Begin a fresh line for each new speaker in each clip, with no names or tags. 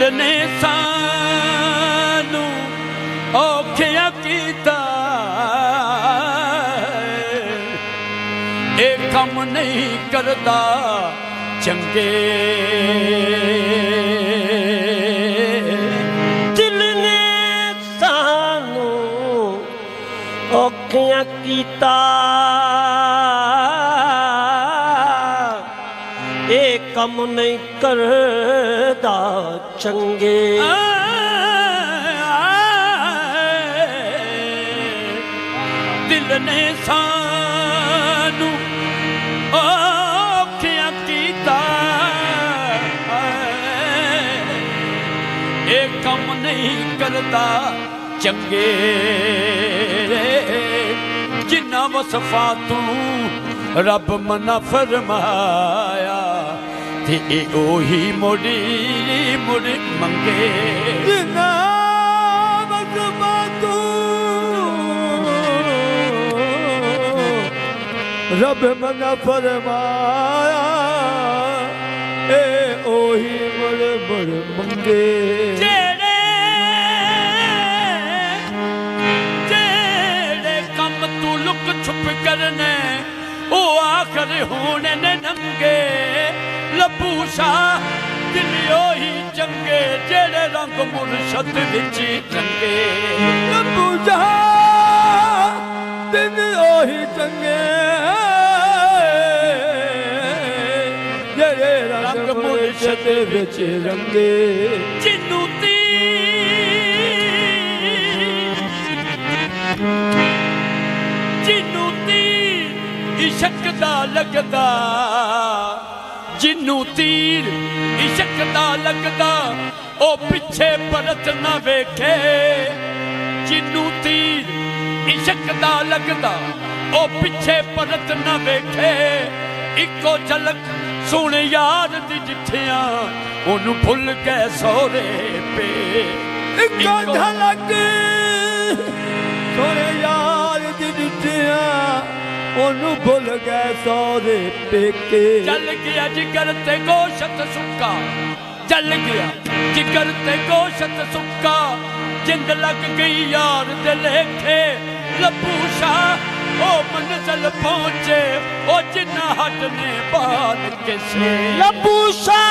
दिल ने सानू औखिया कीता ए कम नहीं करदा चंगे
दिल ने सानू औखिया कीता ए कम नहीं करदा चंगे
दिल ने सानू औखिया कीता ए कम नहीं करदा चंगे जिन्ना वसफा तू रब मना फरमाया ते ए ओही मुड़ी मुड़ मंगे
जिन्ना वसफा तू रब मना फरमाया ए ओही मुड़ मुड़ मंगे
जेड़े कम तू लुक छुप करने ओ आखर होने ने नंगे लबूशा दिल ओही चंगे जेड़े रंग मुर्शद विच रंगे
लबूशा दिल ओही चंगे जेड़े रंग मुर्शद विच रंगे
जिन्नू इश्क दा लगदा जिन्नू तीर इश्क दा लगदा ओ पिछे परत ना वेखे जिन्नू तीर इश्क दा लगदा ओ पिछे परत ना वेखे इको झलक सुन यार दी जिठियां ओनू भुल गए सोरे पे
इको झलक सुन यार दी जिठियां ओनू भुल गए सौरे पेके
चल गया जिगर ते गोशत सुक्का चल गया जिगर ते गोशत सुक्का जिंद लग गई यार दे लेखे लबूशा ओ मंजिल पहुंचे ओ जिन्ना हट ने बात किसे
लबूशा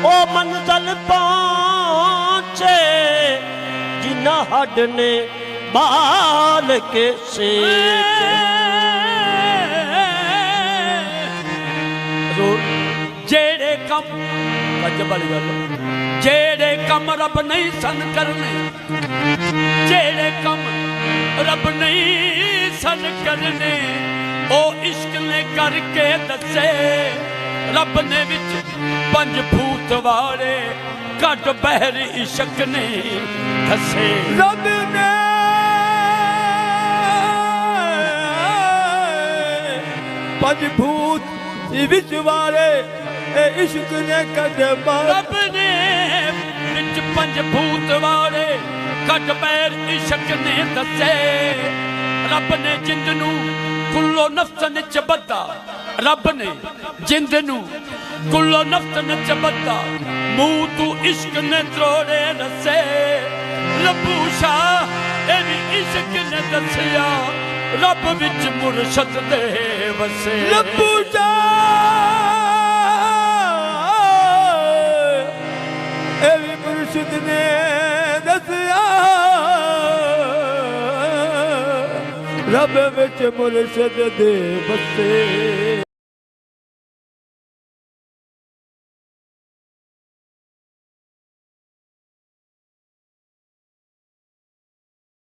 ओ मंजिल पहुंचे जिन्ना हट ने बाल के से
जेड़े कम वाली गल जेड़े कम रब नहीं सन करने जेड़े कम रब नहीं सन करने ओ इश्क ने करके दसे रब ने विच पंज भूत वाले घट बहर इश्क ने दसे
रब ने पंज भूत विच वाले ए इश्क ने कदमा
रब ने विच पंज भूत वाले कट पैर इश्क ने दसे रब ने जिंद नू कुल्लो नफ्स ने चबदा रब ने जिंद नू कुल्लो नफ्स ने चबदा मुंह तू इश्क ने त्रोड़े दसे लबूशा ए भी इश्क ने दसिया रब विच मुर्शद दे वसे
लबूशा ए भी मुर्शद ने दसिया रब विच मुर्शद दे वसे